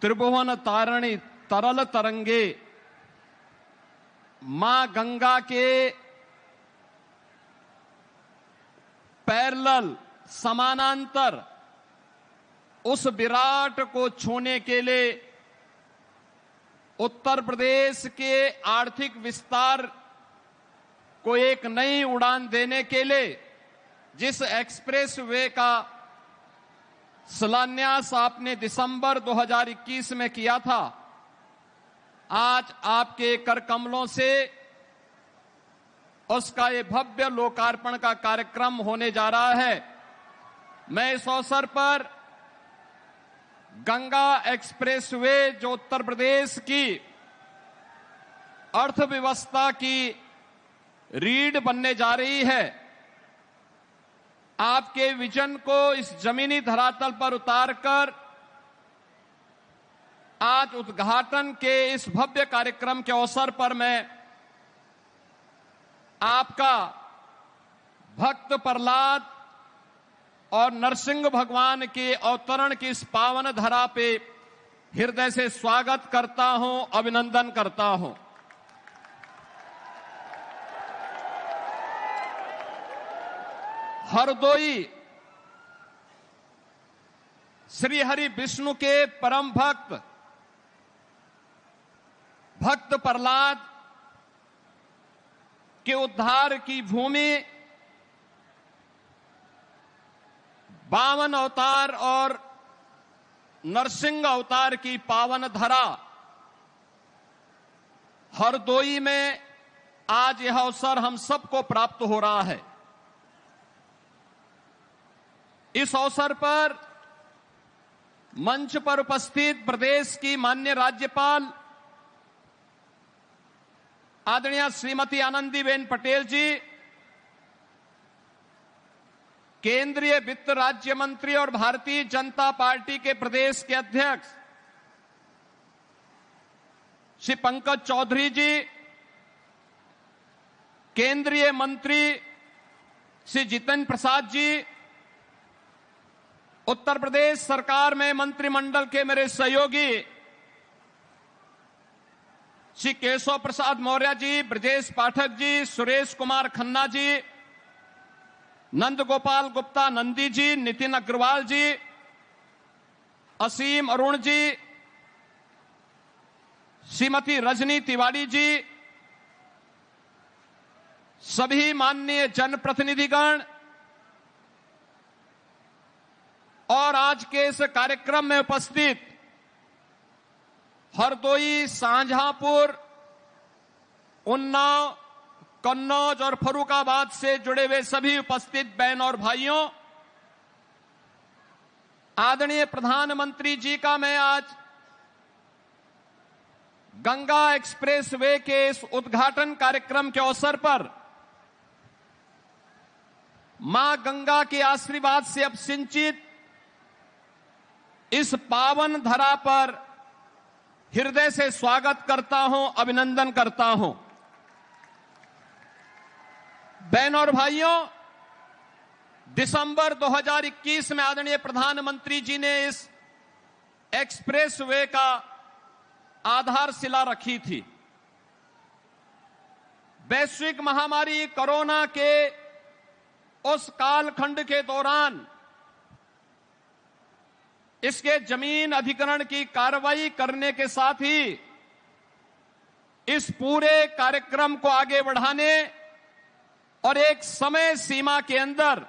त्रिभुवन तारिणी तरल तरंगे मां गंगा के पैरेलल समानांतर उस विराट को छूने के लिए उत्तर प्रदेश के आर्थिक विस्तार को एक नई उड़ान देने के लिए जिस एक्सप्रेस वे का शिलान्यास आपने दिसंबर 2021 में किया था, आज आपके कर कमलों से उसका ये भव्य लोकार्पण का कार्यक्रम होने जा रहा है। मैं इस अवसर पर गंगा एक्सप्रेसवे जो उत्तर प्रदेश की अर्थव्यवस्था की रीढ़ बनने जा रही है, आपके विजन को इस जमीनी धरातल पर उतारकर आज उद्घाटन के इस भव्य कार्यक्रम के अवसर पर मैं आपका भक्त प्रहलाद और नरसिंह भगवान के अवतरण की इस पावन धरा पे हृदय से स्वागत करता हूं, अभिनंदन करता हूं। हरदोई श्री हरि विष्णु के परम भक्त प्रहलाद के उद्धार की भूमि, 52 अवतार और नरसिंह अवतार की पावन धरा हरदोई में आज यह अवसर हम सबको प्राप्त हो रहा है। इस अवसर पर मंच पर उपस्थित प्रदेश की माननीय राज्यपाल आदरणीय श्रीमती आनंदीबेन पटेल जी, केंद्रीय वित्त राज्य मंत्री और भारतीय जनता पार्टी के प्रदेश के अध्यक्ष श्री पंकज चौधरी जी, केंद्रीय मंत्री श्री जितेंद्र प्रसाद जी, उत्तर प्रदेश सरकार में मंत्रिमंडल के मेरे सहयोगी श्री केशव प्रसाद मौर्य जी, ब्रजेश पाठक जी, सुरेश कुमार खन्ना जी, नंद गोपाल गुप्ता नंदी जी, नितिन अग्रवाल जी, असीम अरुण जी, श्रीमती रजनी तिवारी जी, सभी माननीय जनप्रतिनिधिगण और आज के इस कार्यक्रम में उपस्थित हरदोई, शाहजहांपुर, उन्नाव, कन्नौज और फर्रुखाबाद से जुड़े हुए सभी उपस्थित बहन और भाइयों, आदरणीय प्रधानमंत्री जी का मैं आज गंगा एक्सप्रेसवे के इस उद्घाटन कार्यक्रम के अवसर पर मां गंगा के आशीर्वाद से अब सिंचित इस पावन धरा पर हृदय से स्वागत करता हूं, अभिनंदन करता हूं। बहनों और भाइयों, दिसंबर 2021 में आदरणीय प्रधानमंत्री जी ने इस एक्सप्रेसवे का आधारशिला रखी थी। वैश्विक महामारी कोरोना के उस कालखंड के दौरान इसके जमीन अधिग्रहण की कार्रवाई करने के साथ ही इस पूरे कार्यक्रम को आगे बढ़ाने और एक समय सीमा के अंदर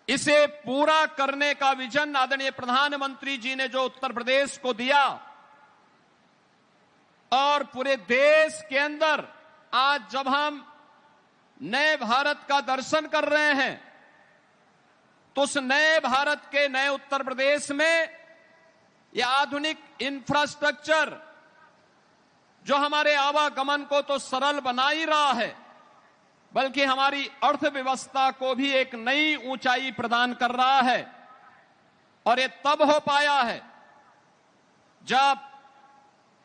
इसे पूरा करने का विजन आदरणीय प्रधानमंत्री जी ने जो उत्तर प्रदेश को दिया और पूरे देश के अंदर आज जब हम नए भारत का दर्शन कर रहे हैं तो उस नए भारत के नए उत्तर प्रदेश में यह आधुनिक इंफ्रास्ट्रक्चर जो हमारे आवागमन को तो सरल बना ही रहा है, बल्कि हमारी अर्थव्यवस्था को भी एक नई ऊंचाई प्रदान कर रहा है। और ये तब हो पाया है जब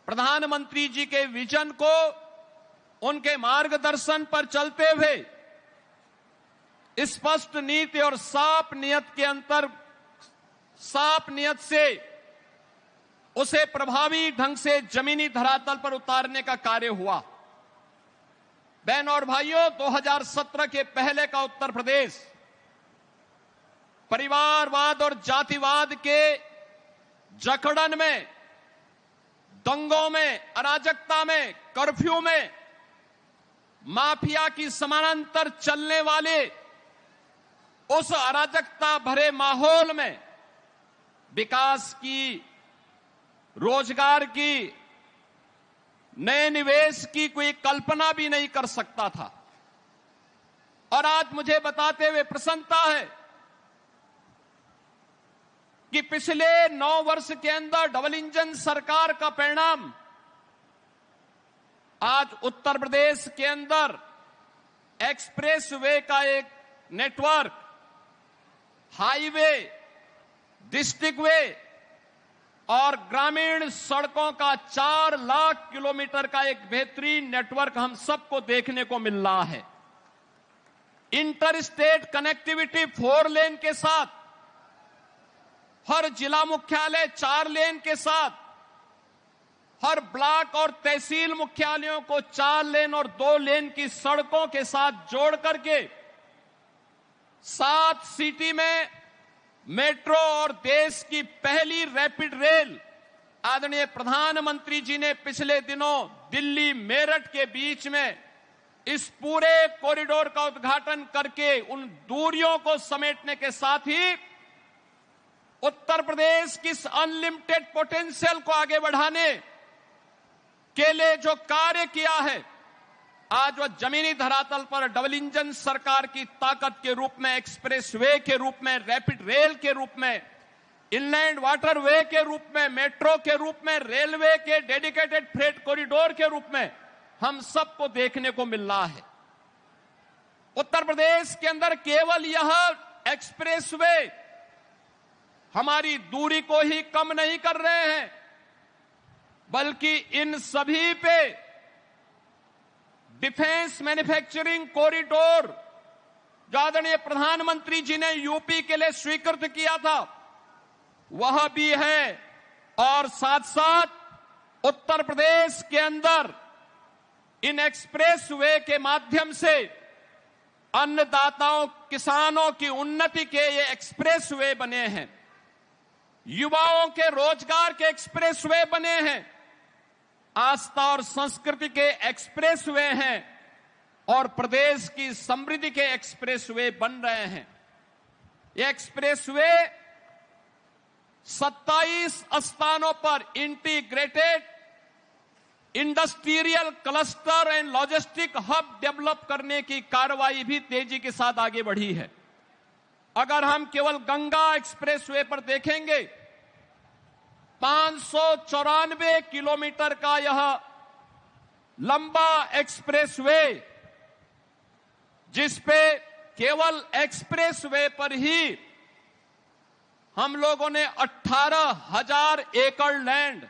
प्रधानमंत्री जी के विजन को उनके मार्गदर्शन पर चलते हुए स्पष्ट नीति और साफ नियत से उसे प्रभावी ढंग से जमीनी धरातल पर उतारने का कार्य हुआ। बहनों और भाइयों, 2017 के पहले का उत्तर प्रदेश परिवारवाद और जातिवाद के जकड़न में, दंगों में, अराजकता में, कर्फ्यू में, माफिया की समानांतर चलने वाले उस अराजकता भरे माहौल में विकास की, रोजगार की, नए निवेश की कोई कल्पना भी नहीं कर सकता था। और आज मुझे बताते हुए प्रसन्नता है कि पिछले 9 वर्ष के अंदर डबल इंजन सरकार का परिणाम आज उत्तर प्रदेश के अंदर एक्सप्रेस वे का एक नेटवर्क, हाईवे, डिस्ट्रिक्ट वे और ग्रामीण सड़कों का 4 लाख किलोमीटर का एक बेहतरीन नेटवर्क हम सबको देखने को मिल रहा है। इंटर स्टेट कनेक्टिविटी 4 लेन के साथ, हर जिला मुख्यालय 4 लेन के साथ, हर ब्लॉक और तहसील मुख्यालयों को 4 लेन और 2 लेन की सड़कों के साथ जोड़ करके 7 सिटी में मेट्रो और देश की पहली रैपिड रेल आदरणीय प्रधानमंत्री जी ने पिछले दिनों दिल्ली मेरठ के बीच में इस पूरे कॉरिडोर का उद्घाटन करके उन दूरियों को समेटने के साथ ही उत्तर प्रदेश की इस अनलिमिटेड पोटेंशियल को आगे बढ़ाने के लिए जो कार्य किया है, आज वह जमीनी धरातल पर डबल इंजन सरकार की ताकत के रूप में, एक्सप्रेस वे के रूप में, रैपिड रेल के रूप में, इनलैंड वाटर वे के रूप में, मेट्रो के रूप में, रेलवे के डेडिकेटेड फ्रेट कॉरिडोर के रूप में हम सबको देखने को मिल रहा है। उत्तर प्रदेश के अंदर केवल यह एक्सप्रेस वे हमारी दूरी को ही कम नहीं कर रहे हैं, बल्कि इन सभी पे डिफेंस मैन्युफैक्चरिंग कॉरिडोर जो आदरणीय प्रधानमंत्री जी ने यूपी के लिए स्वीकृत किया था, वह भी है। और साथ साथ उत्तर प्रदेश के अंदर इन एक्सप्रेस वे के माध्यम से अन्नदाताओं, किसानों की उन्नति के ये एक्सप्रेस वे बने हैं, युवाओं के रोजगार के एक्सप्रेस वे बने हैं, आस्था और संस्कृति के एक्सप्रेस वे हैं और प्रदेश की समृद्धि के एक्सप्रेस वे बन रहे हैं। ये एक्सप्रेस वे 27 स्थानों पर integrated industrial cluster and logistic hub develop करने की कार्रवाई भी तेजी के साथ आगे बढ़ी है। अगर हम केवल गंगा एक्सप्रेस वे पर देखेंगे, 594 किलोमीटर का यह लंबा एक्सप्रेस वे, जिसपे केवल एक्सप्रेस वे पर ही हम लोगों ने 18,000 एकड़ लैंड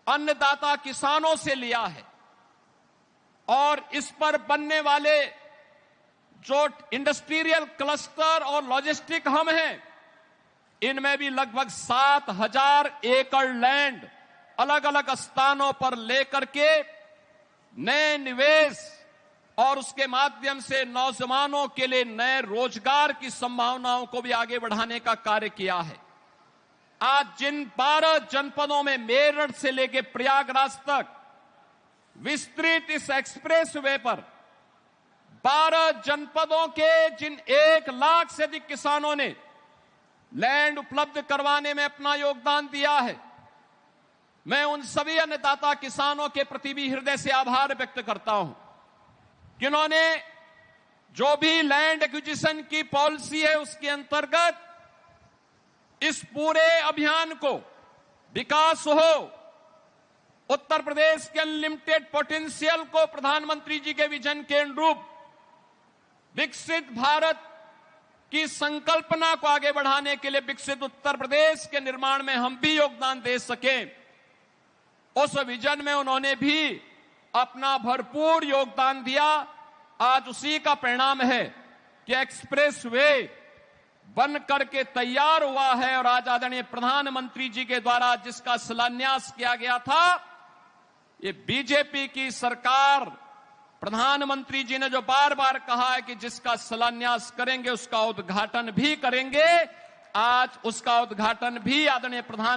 अन्नदाता किसानों से लिया है और इस पर बनने वाले जो इंडस्ट्रियल क्लस्टर और लॉजिस्टिक हब हैं, इनमें भी लगभग 7,000 एकड़ लैंड अलग अलग स्थानों पर लेकर के नए निवेश और उसके माध्यम से नौजवानों के लिए नए रोजगार की संभावनाओं को भी आगे बढ़ाने का कार्य किया है। आज जिन 12 जनपदों में मेरठ से लेकर प्रयागराज तक विस्तृत इस एक्सप्रेस वे पर 12 जनपदों के जिन 1 लाख से अधिक किसानों ने लैंड उपलब्ध करवाने में अपना योगदान दिया है, मैं उन सभी अन्नदाता किसानों के प्रति भी हृदय से आभार व्यक्त करता हूं, जिन्होंने जो भी लैंड एक्विजिशन की पॉलिसी है उसके अंतर्गत इस पूरे अभियान को विकास हो, उत्तर प्रदेश के अनलिमिटेड पोटेंशियल को प्रधानमंत्री जी के विजन के अनुरूप विकसित भारत की संकल्पना को आगे बढ़ाने के लिए विकसित उत्तर प्रदेश के निर्माण में हम भी योगदान दे सकें, उस विजन में उन्होंने भी अपना भरपूर योगदान दिया। आज उसी का परिणाम है कि एक्सप्रेस वे बन करके तैयार हुआ है और आज आदरणीय प्रधानमंत्री जी के द्वारा जिसका शिलान्यास किया गया था, ये बीजेपी की सरकार, प्रधानमंत्री जी ने जो बार बार कहा है कि जिसका शिलान्यास करेंगे उसका उद्घाटन भी करेंगे, आज उसका उद्घाटन भी आदरणीय प्रधान